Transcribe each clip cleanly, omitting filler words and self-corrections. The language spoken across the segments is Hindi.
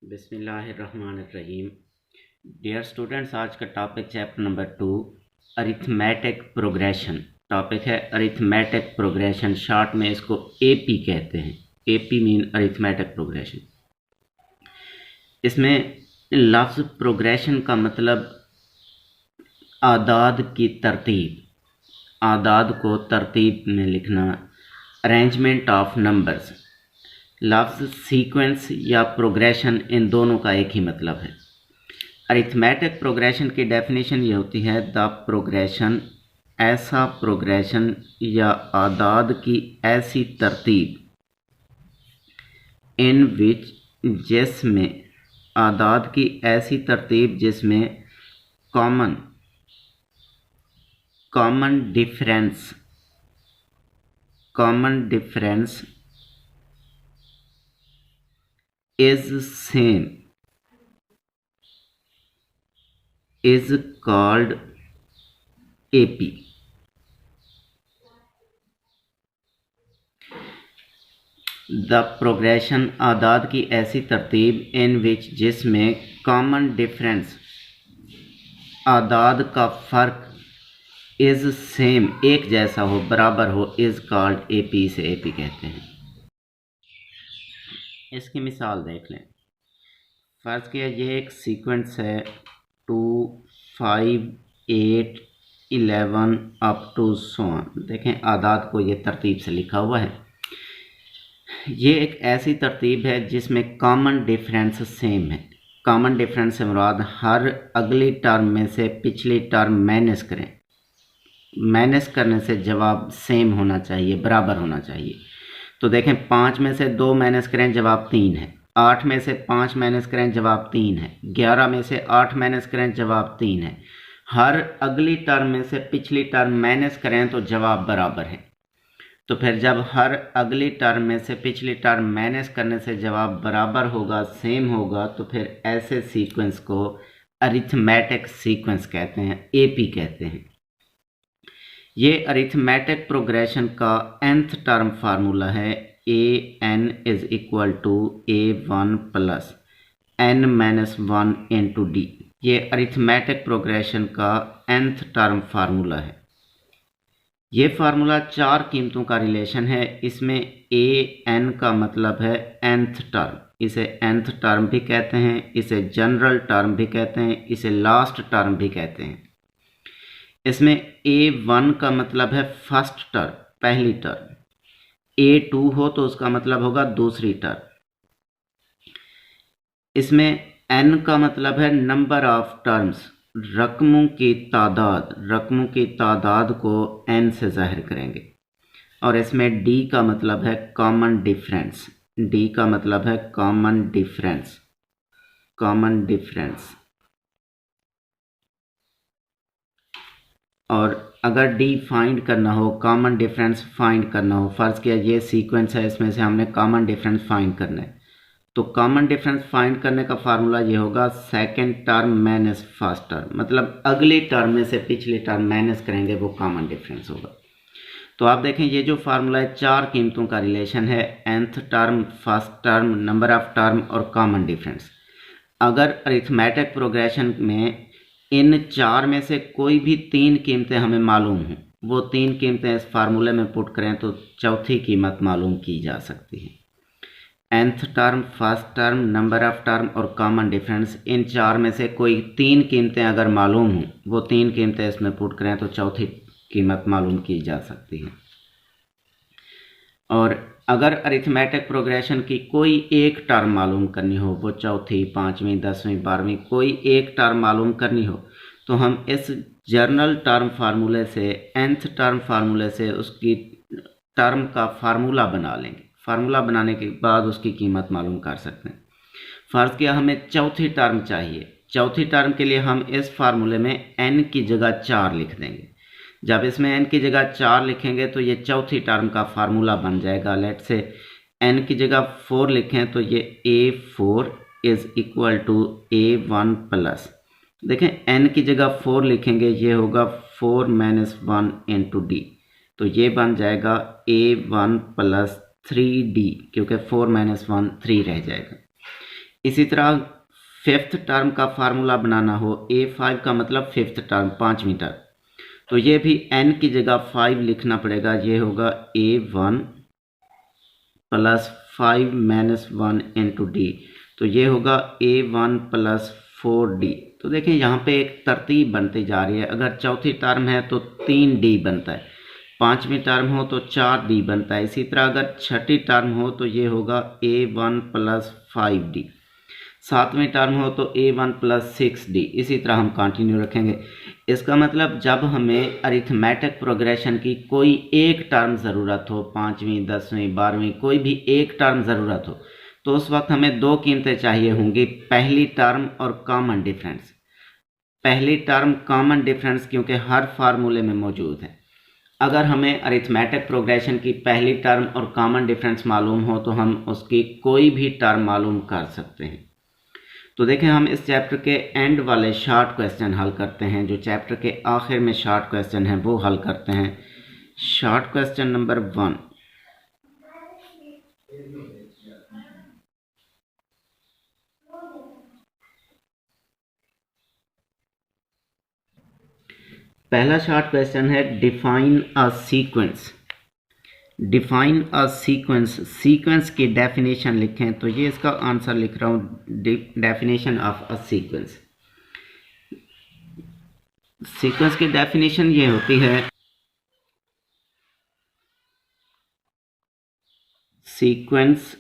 बिस्मिल्लाहिर्रहमानिर्रहीम। डियर स्टूडेंट्स, आज का topic chapter number 2 arithmetic progression. Topic है अरिथमेटिक प्रोग्रेशन, शॉर्ट में इसको एपी कहते हैं। AP mean arithmetic progression. इसमें लफ्ज़ प्रोग्रेशन का मतलब आदाद की तरतीब, आदाद को तरतीब में लिखना, अरेंजमेंट ऑफ नंबर्स। लफ्ज़ सीक्वेंस या प्रोग्रेशन, इन दोनों का एक ही मतलब है। अरिथमेटिक प्रोग्रेशन की डेफिनेशन ये होती है, द प्रोग्रेशन, ऐसा प्रोग्रेशन या आदाद की ऐसी तरतीब, इन विच, जिसमें, आदाद की ऐसी तरतीब जिसमें common difference is same is called AP। The progression, आदाद की ऐसी तरतीब, इन विच, जिसमें कॉमन डिफरेंस, आदाद का फ़र्क, इज़ सेम, एक जैसा हो, बराबर हो, इज़ कॉल्ड AP, से AP कहते हैं। इसकी मिसाल देख लें। फ़र्ज़ किया ये एक सीक्वेंस है 2, 5, 8, 11 अप टू सो ऑन। देखें आदाद को ये तरतीब से लिखा हुआ है। ये एक ऐसी तरतीब है जिसमें कॉमन डिफरेंस सेम है। कॉमन डिफरेंस से मुराद हर अगली टर्म में से पिछली टर्म माइनस करें, माइनस करने से जवाब सेम होना चाहिए, बराबर होना चाहिए। तो देखें 5 में से 2 माइनस करें, जवाब 3 है। 8 में से 5 माइनस करें, जवाब 3 है। 11 में से 8 माइनस करें, जवाब 3 है। हर अगली टर्म में से पिछली टर्म माइनस करें तो जवाब बराबर है। तो फिर जब हर अगली टर्म में से पिछली टर्म माइनस करने से जवाब बराबर होगा, सेम होगा, तो फिर ऐसे सीक्वेंस को अरिथमेटिक सीक्वेंस कहते हैं, एपी कहते हैं। ये अरिथमेटिक प्रोग्रेशन का nth टर्म फार्मूला है, an is equal to a1 plus n-1 into d. ये अरिथमेटिक प्रोग्रेशन का nth टर्म फार्मूला है। ये फार्मूला 4 कीमतों का रिलेशन है। इसमें an का मतलब है nth टर्म, इसे nth टर्म भी कहते हैं, इसे जनरल टर्म भी कहते हैं, इसे लास्ट टर्म भी कहते हैं। इसमें a1 का मतलब है फर्स्ट टर्म, पहली टर्म। a2 हो तो उसका मतलब होगा दूसरी टर्म। इसमें n का मतलब है नंबर ऑफ टर्म्स, रकमों की तादाद। रकमों की तादाद को n से जाहिर करेंगे। और इसमें d का मतलब है कॉमन डिफरेंस। d का मतलब है कॉमन डिफरेंस, कॉमन डिफरेंस। और अगर d फाइंड करना हो, कॉमन डिफरेंस फाइंड करना हो, फ़र्ज़ किया ये सीक्वेंस है, इसमें से हमने कॉमन डिफरेंस फाइंड करना है, तो कॉमन डिफरेंस फाइंड करने का फार्मूला ये होगा, second term minus first term. मतलब अगली टर्म में से पिछली टर्म माइनस करेंगे, वो कॉमन डिफरेंस होगा। तो आप देखें ये जो फार्मूला है 4 कीमतों का रिलेशन है, nth term, first term, number of term और कॉमन डिफरेंस। अगर अरिथमेटिक प्रोग्रेशन में इन 4 में से कोई भी 3 कीमतें हमें मालूम हों, वो 3 कीमतें इस फार्मूले में पुट करें तो चौथी कीमत मालूम की जा सकती है। nth term, first term, number of term और कॉमन डिफरेंस, इन 4 में से कोई 3 कीमतें अगर मालूम हों, वो 3 कीमतें इसमें पुट करें तो चौथी कीमत मालूम की जा सकती है। और अगर अरिथमेटिक प्रोग्रेशन की कोई एक टर्म मालूम करनी हो, वो चौथी, 5वीं, 10वीं, 12वीं, कोई एक टर्म मालूम करनी हो, तो हम इस जर्नल टर्म फार्मूले से, nth टर्म फार्मूले से उसकी टर्म का फार्मूला बना लेंगे। फार्मूला बनाने के बाद उसकी कीमत मालूम कर सकते हैं। फ़र्ज़ किया हमें चौथी टर्म चाहिए। चौथी टर्म के लिए हम इस फार्मूले में n की जगह 4 लिख देंगे। जब इसमें n की जगह 4 लिखेंगे तो ये चौथी टर्म का फार्मूला बन जाएगा। लेट से n की जगह 4 लिखें तो ये a4 is equal to a1 plus, देखें n की जगह 4 लिखेंगे, ये होगा 4-1 इंटू डी। तो ये बन जाएगा a1 प्लस 3d, क्योंकि 4-1 3 रह जाएगा। इसी तरह फिफ्थ टर्म का फार्मूला बनाना हो, A5 का मतलब फिफ्थ टर्म, 5वीं टर्म, तो ये भी n की जगह 5 लिखना पड़ेगा। ये होगा A1 plus 5 minus 1 into D, तो ये होगा A1 प्लस 4D। तो देखें यहाँ पे एक तरतीब बनती जा रही है। अगर चौथी टर्म है तो 3D बनता है, पांचवी टर्म हो तो 4D बनता है। इसी तरह अगर छठी टर्म हो तो ये होगा A1 प्लस 5D, सातवीं टर्म हो तो A1 प्लस 6D। इसी तरह हम कंटिन्यू रखेंगे। इसका मतलब जब हमें अरिथमेटिक प्रोग्रेशन की कोई एक टर्म ज़रूरत हो, 5वीं 10वीं 12वीं कोई भी एक टर्म ज़रूरत हो, तो उस वक्त हमें दो कीमतें चाहिए होंगी, पहली टर्म और कॉमन डिफरेंस। पहली टर्म कॉमन डिफरेंस क्योंकि हर फार्मूले में मौजूद है। अगर हमें अरिथमेटिक प्रोग्रेशन की पहली टर्म और कॉमन डिफरेंस मालूम हो तो हम उसकी कोई भी टर्म मालूम कर सकते हैं। तो देखें, हम इस चैप्टर के एंड वाले शॉर्ट क्वेश्चन हल करते हैं। जो चैप्टर के आखिर में शॉर्ट क्वेश्चन हैं वो हल करते हैं। शॉर्ट क्वेश्चन नंबर 1, पहला शॉर्ट क्वेश्चन है define a sequence. Define a sequence, sequence की डेफिनेशन लिखें। तो ये इसका आंसर लिख रहा हूँ, definition of a sequence. Sequence की डेफिनेशन ये होती है, sequence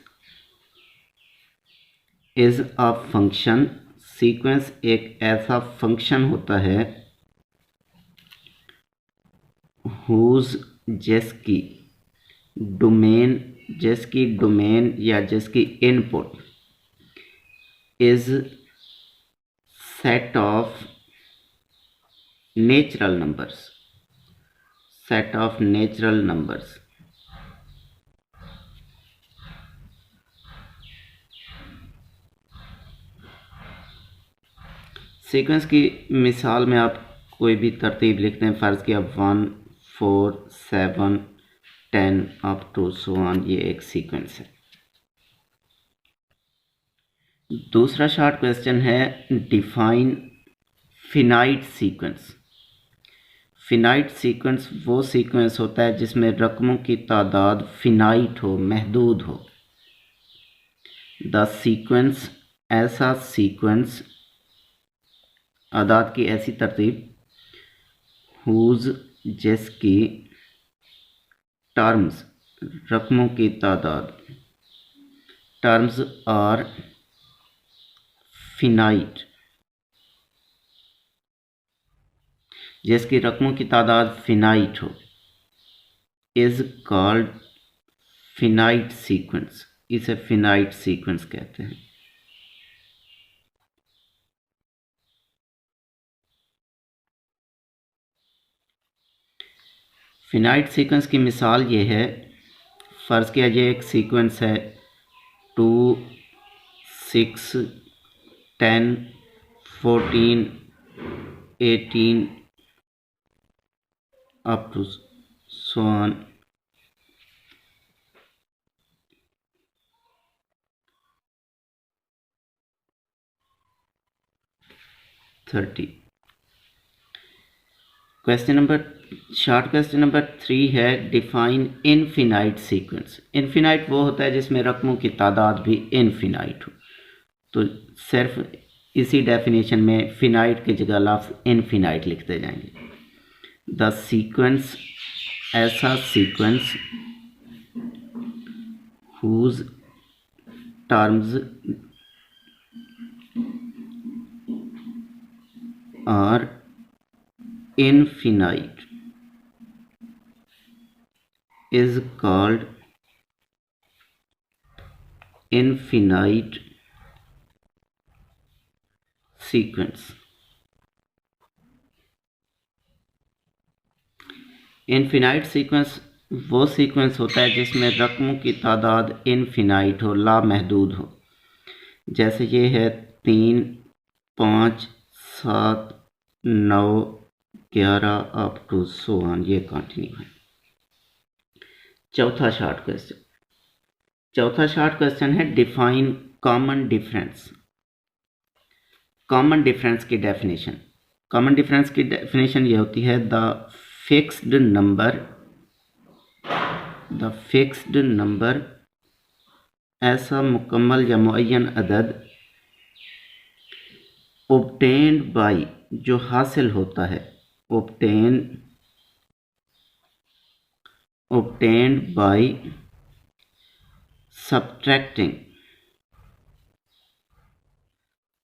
is a function. Sequence एक ऐसा फंक्शन होता है हुज, जिसकी डोमेन या जिसकी input is set of natural numbers, set of natural numbers. Sequence की मिसाल में आप कोई भी तरतीब लिखते हैं, फ़र्ज़ किया 1 4 7 10 अप टू सो ऑन, ये एक सीक्वेंस है। दूसरा शॉर्ट क्वेश्चन है define finite sequence. Finite sequence वो सीक्वेंस होता है जिसमें रकमों की तादाद फिनाइट हो, महदूद हो। द सीक्वेंस, ऐसा सीक्वेंस, आदाद की ऐसी तरतीब, हुज, जिसकी टर्म्स, रकमों की तादाद, टर्म्स आर फिनाइट, जिसकी रकमों की तादाद फिनाइट हो, इज कॉल्ड फिनाइट सीक्वेंस। इसे फिनाइट सीक्वेंस कहते हैं। फिनाइट सीक्वेंस की मिसाल ये है, फ़र्ज़ किया ये एक सीक्वेंस है 2 6 10 14 18 up to so on 30। Question number, short question number 3 है डिफाइन इनफिनाइट सीक्वेंस। इनफिनाइट वो होता है जिसमें रकमों की तादाद भी इनफिनाइट हो। तो सिर्फ इसी डेफिनेशन में फिनाइट की जगह लफ्ज़ इनफिनाइट लिखते जाएंगे। द सीक्वेंस, ऐसा sequence, whose terms are infinite is called infinite sequence। Infinite sequence वो सीक्वेंस होता है जिसमें रकमों की तादाद इनफिनाइट हो, लामहदूद हो। जैसे ये है 3 5 7 9 11 अप टू सो ऑन, ये कंटिन्यू है। चौथा शॉर्ट क्वेश्चन है define common difference. Common difference की डेफिनेशन, कॉमन डिफरेंस की डेफिनेशन ये होती है फिक्स्ड नंबर ऐसा मुकम्मल या मुअय्यन अदद obtained by जो हासिल होता है, obtained by subtracting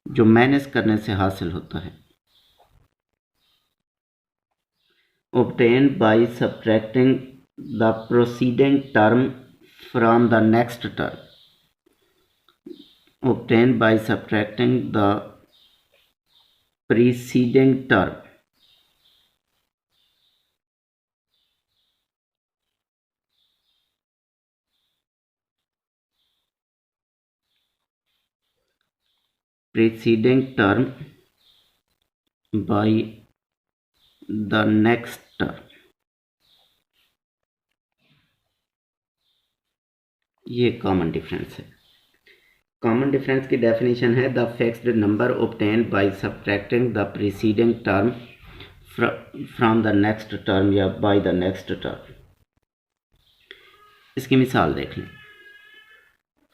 जो माइनस करने से हासिल होता है, obtained by subtracting the preceding term from the next term, obtained by subtracting the preceding term by the next term। ये कॉमन डिफरेंस है। कॉमन डिफरेंस की डेफिनेशन है the fixed number obtained by subtracting the preceding term from the next term या by the next term। इसकी मिसाल देख लें।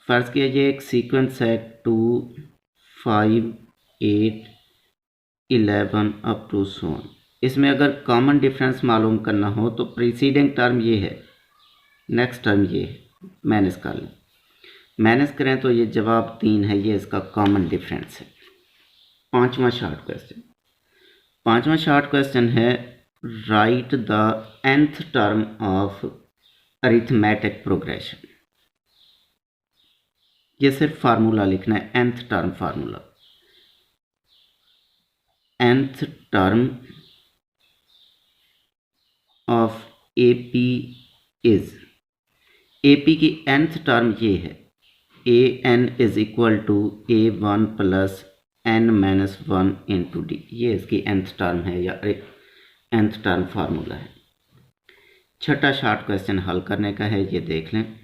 फ़र्ज़ कीजिए एक सीक्वेंस है 2, 5, 8, 11 अप टू so on। इसमें अगर कॉमन डिफरेंस मालूम करना हो तो प्रीसीडिंग टर्म ये है, नेक्स्ट टर्म ये है, माइनस कर लें। माइनस करें तो ये जवाब 3 है, ये इसका कॉमन डिफरेंस है। पांचवा शॉर्ट क्वेश्चन है right the nth term of arithmetic progression. ये सिर्फ फार्मूला लिखना है, nth term formula, nth term of AP is, AP की nth टर्म ये है an is equal to A1 plus n-1 into d. ये इसकी nth टर्म है या nth टर्म फार्मूला है। छठा शॉर्ट क्वेश्चन हल करने का है, ये देख लें।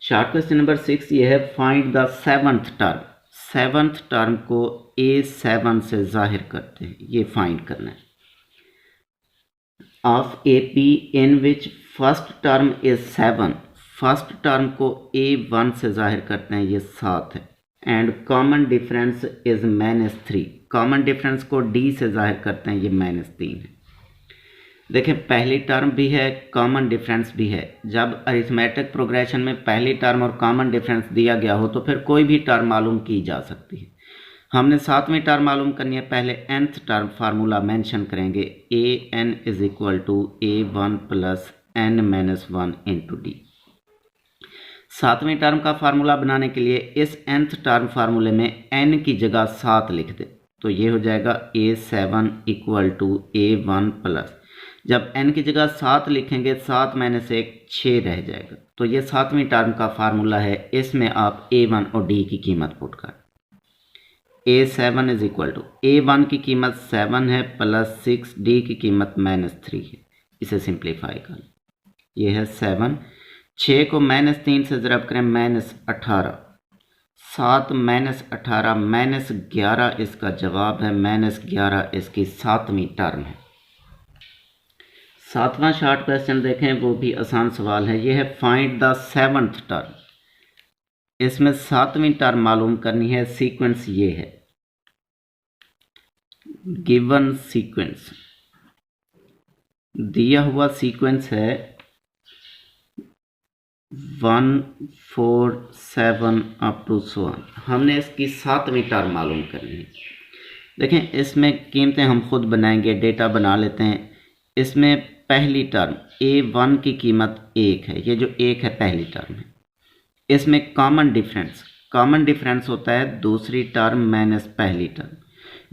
शॉर्ट क्वेश्चन नंबर 6 ये है find the seventh term. Seventh term को A7 से जाहिर करते हैं, ये फाइंड करना है। Of AP in which first term is 7, first term को A1 से जाहिर करते हैं, ये 7 है। And common difference is -3, common difference को D से जाहिर करते हैं, ये -3 है। देखें पहली टर्म भी है, कॉमन डिफरेंस भी है। जब अरिथमेटिक प्रोग्रेशन में पहली टर्म और कॉमन डिफरेंस दिया गया हो तो फिर कोई भी टर्म मालूम की जा सकती है। हमने 7वीं टर्म मालूम करनी है, पहले nth टर्म फार्मूला मेंशन करेंगे, an is equal to A1 plus n-1 into D. 7वीं टर्म का फार्मूला बनाने के लिए इस nth टर्म फार्मूले में n की जगह 7 लिख दें, तो ये हो जाएगा A7 equal to A1 plus, जब n की जगह 7 लिखेंगे 7 - 1 6 रह जाएगा, तो ये 7वीं टर्म का फार्मूला है। इसमें आप A1 और D की कीमत पुट कर, A7 is equal to A1 की कीमत 7 है प्लस 6, D की कीमत -3 है। इसे सिंप्लीफाई कर, ये है 7, 6 को -3 से ज़रब करें -18, 7 -18 -11 इसका जवाब है, -11 इसकी 7वीं टर्म है। 7वां शॉर्ट क्वेश्चन देखें, वो भी आसान सवाल है। ये है फाइंड द सेवंथ टर्म। इसमें 7वीं टर्म मालूम करनी है। सीक्वेंस ये है, गिवन सीक्वेंस दिया हुआ सीक्वेंस है 1 4 7 अप टू so on। हमने इसकी 7वीं टर्म मालूम करनी है। देखें इसमें कीमतें हम खुद बनाएंगे, डेटा बना लेते हैं। इसमें पहली टर्म A1 की कीमत 1 है, ये जो 1 है पहली टर्म है। इसमें कॉमन डिफरेंस होता है दूसरी टर्म माइनस पहली टर्म,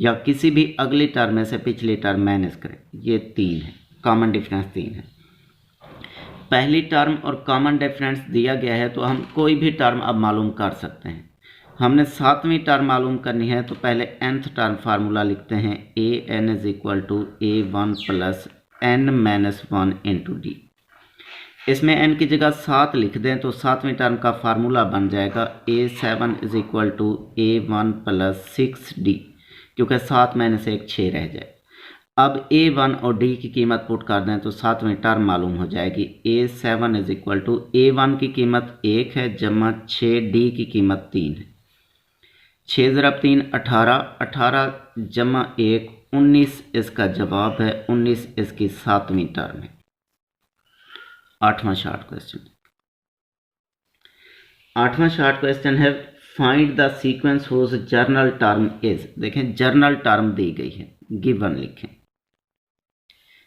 या किसी भी अगली टर्म में से पिछली टर्म माइनस करें, ये 3 है। कॉमन डिफरेंस 3 है। पहली टर्म और कॉमन डिफरेंस दिया गया है तो हम कोई भी टर्म अब मालूम कर सकते हैं। हमने 7वीं टर्म मालूम करनी है तो पहले nth टर्म फार्मूला लिखते हैं, an is equal to A1 plus n-1 into d. इसमें n की जगह 7 लिख दें तो 7वें टर्म का फार्मूला बन जाएगा A7 is equal to A1 plus 6D, क्योंकि 7 में से एक 6 रह जाए। अब A1 और D की कीमत पुट कर दें तो 7वें टर्म मालूम हो जाएगी। A7 is equal to A1 की कीमत 1 है जमा 6D की कीमत 3 है। 6 ज़रब 3 18, 18 जमा 1 19 इसका जवाब है। 19 इसकी 7वीं टर्म है। 8वां शॉर्ट क्वेश्चन। 8वां शॉर्ट क्वेश्चन है find the sequence whose general term is. देखें जर्नल टर्म दी गई है, गिवन लिखें।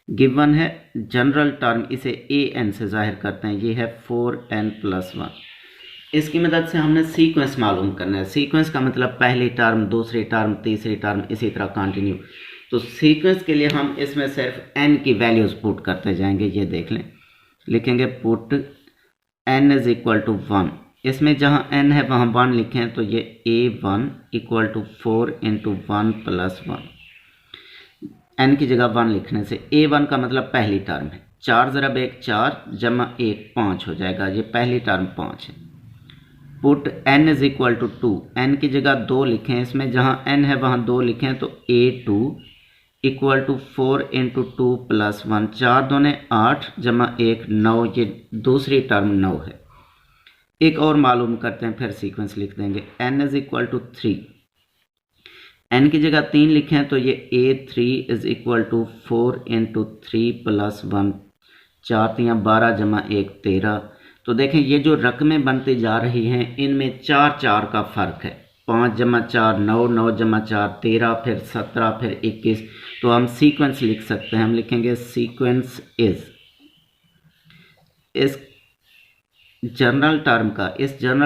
गिवन है जनरल टर्म, इसे an से जाहिर करते हैं। ये है 4n + 1। इसकी मदद से हमने सीक्वेंस मालूम करना है। सीक्वेंस का मतलब पहली टर्म, दूसरी टर्म, तीसरी टर्म, इसी तरह कंटिन्यू। तो सीक्वेंस के लिए हम इसमें सिर्फ n की वैल्यूज़ पुट करते जाएंगे। ये देख लें, लिखेंगे put n is equal to 1। इसमें जहाँ n है वहाँ 1 लिखें तो ये A1 equal to 4 into 1 plus 1। n की जगह 1 लिखने से A1 का मतलब पहली टर्म है। 4 ज़रब 1 4 जमा 1 5 हो जाएगा। ये पहली टर्म 5 है। Put n is equal to 2। n की जगह 2 लिखें। इसमें जहाँ n है वहाँ 2 लिखें तो A2 equal to 4 into 2 plus 1। 4 दूने 8 जमा 1 9। ये दूसरी टर्म 9 है। एक और मालूम करते हैं, फिर सीक्वेंस लिख देंगे। n is equal to 3। n की जगह 3 लिखें तो ये A3 is equal to 4 into 3 plus 1। 4 3 12 जमा 1 13। तो देखें ये जो रकमें बनती जा रही हैं इनमें 4 4 का फ़र्क है। 5 जमा 4 9, 9 जमा 4 13, फिर 17, फिर 21। तो हम सीक्वेंस लिख सकते हैं। हम लिखेंगे सीक्वेंस इज। इस जर्नल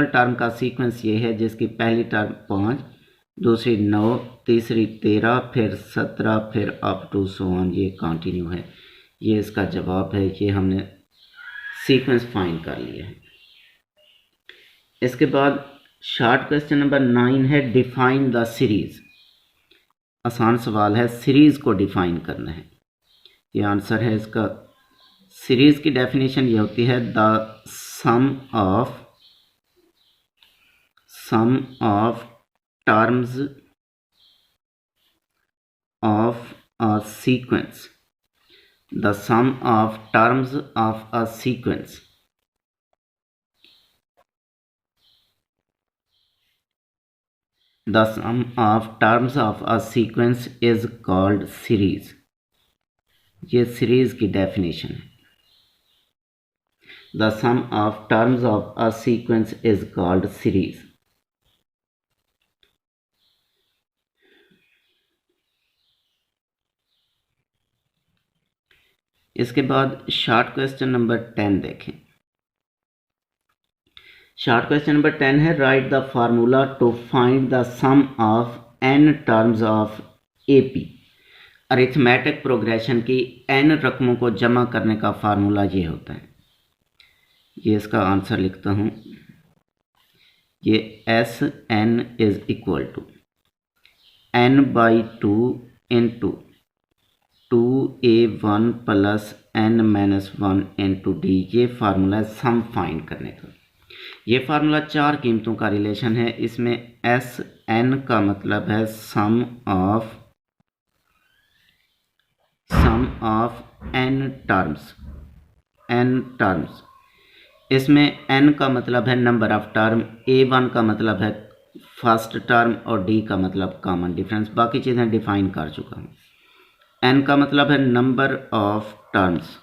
टर्म का सीक्वेंस ये है जिसकी पहली टर्म 5, दूसरी 9, तीसरी 13, फिर 17, फिर अप टू सो ऑन। ये कंटिन्यू है। ये इसका जवाब है। ये हमने सीक्वेंस फाइंड कर लिया है। इसके बाद शॉर्ट क्वेश्चन नंबर 9 है डिफाइन द सीरीज़। आसान सवाल है, सीरीज़ को डिफाइन करना है। ये आंसर है इसका। सीरीज़ की डेफिनेशन ये होती है the sum of terms of a sequence. The sum of terms of a sequence. The sum of terms of a sequence is called series. ये सीरीज की डेफिनेशन है। The sum of terms of a sequence is called series. इसके बाद शॉर्ट क्वेश्चन नंबर 10 देखें। शॉर्ट क्वेश्चन नंबर 10 है right the formula to find the sum of n terms of AP। Arithmetic progression की n रकमों को जमा करने का फार्मूला ये होता है। ये इसका आंसर लिखता हूँ। ये Sn is equal to n/2 into 2a1 plus n-1 into d। ये फार्मूला है सम फाइंड करने का। ये फार्मूला 4 कीमतों का रिलेशन है। इसमें Sn का मतलब है सम ऑफ n टर्म्स। इसमें n का मतलब है नंबर ऑफ टर्म, a1 का मतलब है फर्स्ट टर्म और d का मतलब कॉमन डिफरेंस। बाकी चीज़ें डिफाइन कर चुका हूँ। n का मतलब है नंबर ऑफ टर्म्स,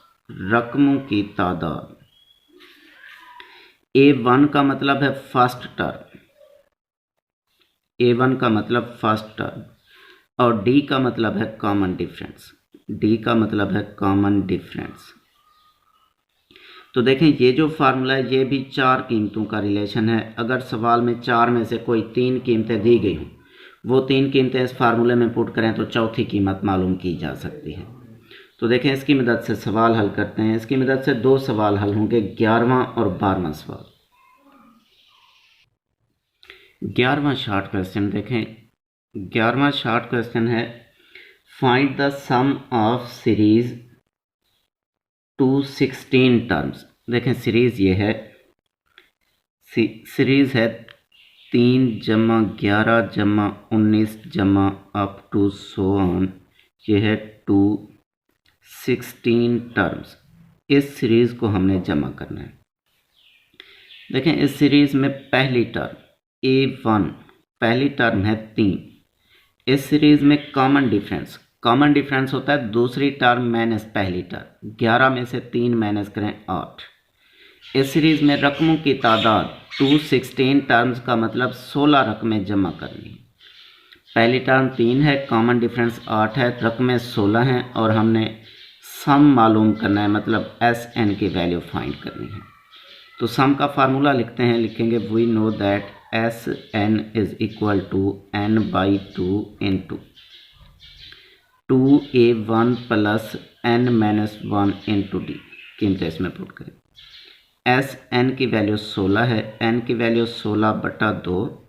रकमों की तादाद। a1 का मतलब है फर्स्ट टर्म, a1 का मतलब फर्स्ट टर्म, और d का मतलब है कॉमन डिफरेंस, d का मतलब है कॉमन डिफरेंस। तो देखें ये जो फार्मूला है ये भी 4 कीमतों का रिलेशन है। अगर सवाल में 4 में से कोई 3 कीमतें दी गई हों, वो 3 कीमतें इस फार्मूले में पुट करें तो चौथी कीमत मालूम की जा सकती है। तो देखें इसकी मदद से सवाल हल करते हैं। इसकी मदद से 2 सवाल हल होंगे, 11वां और 12वां सवाल। 11वां शॉर्ट क्वेश्चन देखें। 11वां शॉर्ट क्वेश्चन है find the sum of series to 16 terms. देखें सीरीज़ ये है, सीरीज़ है 3 जमा 11 जमा 19 जमा अप टू सो ऑन, ये है 216 टर्म्स। इस सीरीज़ को हमने जमा करना है। देखें इस सीरीज़ में पहली टर्म A1, पहली टर्म है 3। इस सीरीज़ में कॉमन डिफरेंस होता है दूसरी टर्म माइनस पहली टर्म। 11 में से 3 माइनस करें 8। इस सीरीज़ में रकमों की तादाद 216 टर्म्स का मतलब 16 रकमें जमा करनी है। पहली टर्म 3 है, कॉमन डिफरेंस 8 है, रकमें 16 हैं और हमने सम मालूम करना है, मतलब SN की वैल्यू फाइंड करनी है। तो सम का फार्मूला लिखते हैं, लिखेंगे we know that SN is equal to n/2 into 2A1 plus n-1 into d. कीमतें इसमें पुट करें। SN की वैल्यू 16 है, n की वैल्यू 16/2,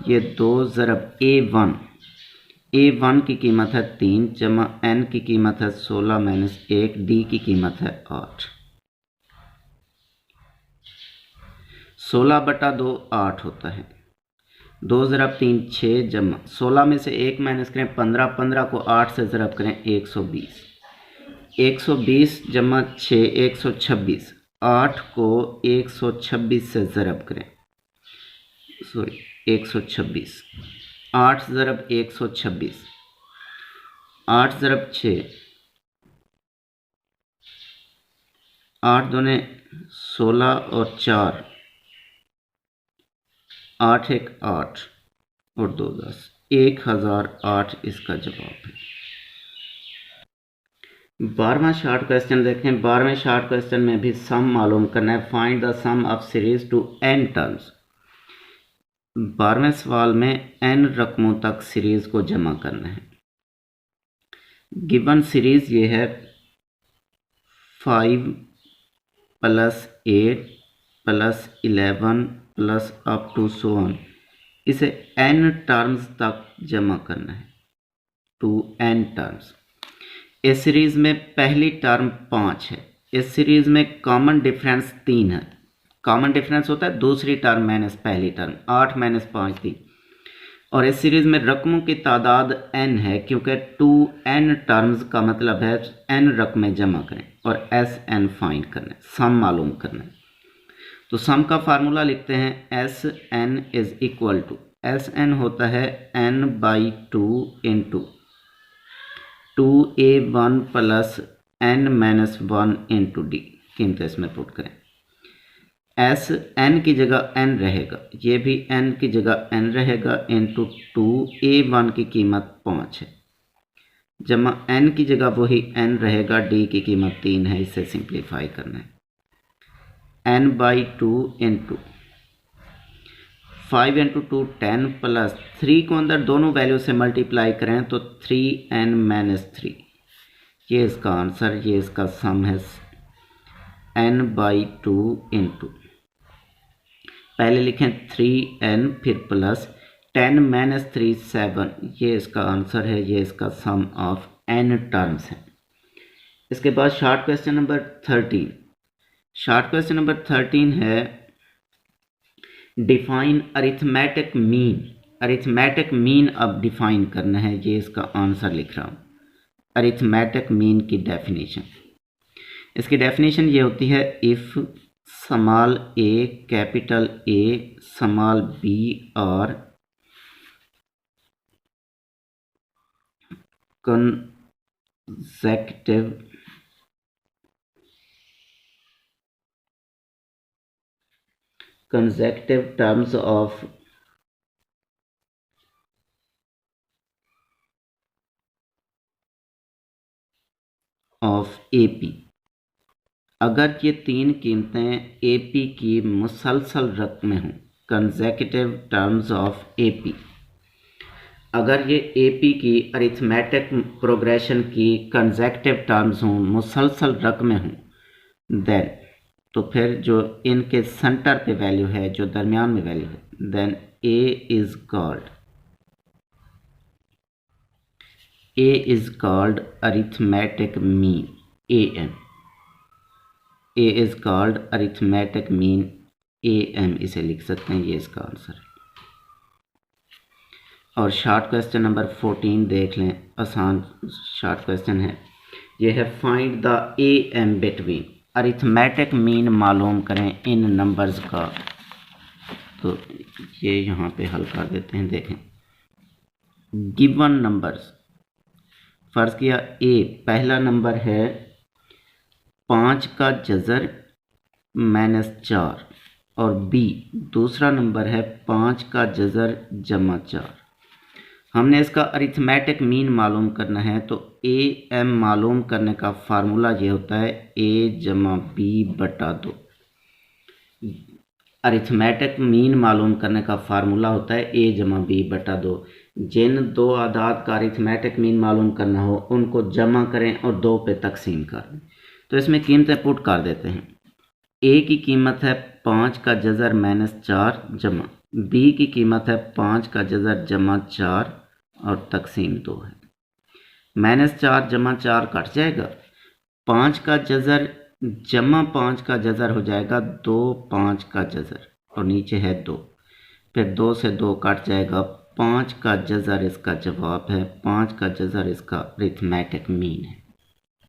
ये 2 ज़रब A1 की कीमत है 3 जमा n की कीमत है 16 माइनस 1, डी की कीमत है 8। 16/2 8 होता है। 2 ज़रब 3 6 जमा 16 में से 1 माइनस करें 15, 15 को 8 से ज़रब करें 120, 120 जमा 6 126, 8 को 126 से ज़रब करें, 126, 8 ज़रब 126, 8 ज़रब 6, 8 दूने 16 और 4, 8 1 8 और 2 10, 1008 इसका जवाब है। 12वां शॉर्ट क्वेश्चन देखें। 12वें शॉर्ट क्वेश्चन में भी सम मालूम करना है। Find the sum of series to n terms. 12वें सवाल में n रकमों तक सीरीज को जमा करना है। गिवन सीरीज ये है 5 plus 8 plus 11 plus up to so on. इसे n टर्म्स तक जमा करना है, टू n टर्म्स। इस सीरीज में पहली टर्म 5 है। इस सीरीज में कॉमन डिफरेंस 3 है। कॉमन डिफरेंस होता है दूसरी टर्म माइनस पहली टर्म, 8 माइनस 5 थी। और इस सीरीज में रकमों की तादाद n है, क्योंकि 2n टर्म्स का मतलब है n रकमें जमा करें और SN फाइंड करना है, सम मालूम करना है। तो सम का फार्मूला लिखते हैं, SN is equal to, SN होता है n/2 into 2A1 plus n-1 into d. कीमतें इसमें पुट करें। S n की जगह n रहेगा, ये भी n की जगह n रहेगा, इंटू 2A1 की कीमत 5 है, जमा n की जगह वही n रहेगा, d की कीमत 3 है। इसे सिंप्लीफाई करना है। n/2 इंटू 5 इंटू 2 10 प्लस 3 को अंदर दोनों वैल्यू से मल्टीप्लाई करें तो 3n-3। ये इसका आंसर, ये इसका सम है। n/2 इंटू, पहले लिखें 3n फिर प्लस 10-3 7, ये इसका आंसर है, ये इसका सम ऑफ n टर्म्स है। इसके बाद short question number 13। Short question number 13 है define arithmetic mean. Arithmetic mean अब डिफाइन करना है, ये इसका आंसर लिख रहा हूँ। अरिथमेटिक मीन की डेफिनेशन, इसकी डेफिनेशन ये होती है, if small a capital A small b और consecutive terms of AP। अगर ये तीन कीमतें AP की मुसलसल रकमें हों, कंसेक्यूटिव टर्म्स ऑफ AP, अगर ये AP की अरिथमेटिक प्रोग्रेशन की कंसेक्यूटिव टर्म्स हों, मुसलसल रकमें हों, देन, तो फिर जो इनके सेंटर पे वैल्यू है, जो दरमियान में वैल्यू है, then A is called arithmetic mean, AN। A is called arithmetic mean, AM इसे लिख सकते हैं, ये इसका आंसर है। और शॉर्ट क्वेश्चन नंबर 14 देख लें, आसान शॉर्ट क्वेश्चन है। ये है find the AM between, arithmetic mean मालूम करें इन नंबर्स का। तो ये यहाँ पे हल कर देते हैं। देखें गिवन नंबर्स, फ़र्ज़ किया A पहला नंबर है 5 का जज़र -4 और B दूसरा नंबर है 5 का जज़र जमा 4। हमने इसका अरिथमेटिक मीन मालूम करना है, तो AM मालूम करने का फार्मूला ये होता है A जमा B बटा 2। अरिथमेटिक मीन मालूम करने का फार्मूला होता है A जमा B बटा 2। जिन दो आदाद का अरिथमेटिक मीन मालूम करना हो उनको जमा करें और 2 पे तकसीम कर दें। तो इसमें कीमतें पुट कर देते हैं। A की कीमत है 5 का जज़र -4 जमा, B की कीमत है 5 का जज़र जमा 4 और तकसीम 2 है। -4 जमा 4 कट जाएगा, 5 का जज़र जमा 5 का जज़र हो जाएगा 2 5 का जज़र और नीचे है 2, फिर 2 से 2 कट जाएगा, 5 का जज़र इसका जवाब है, 5 का जज़र इसका अरिथमेटिक मीन है।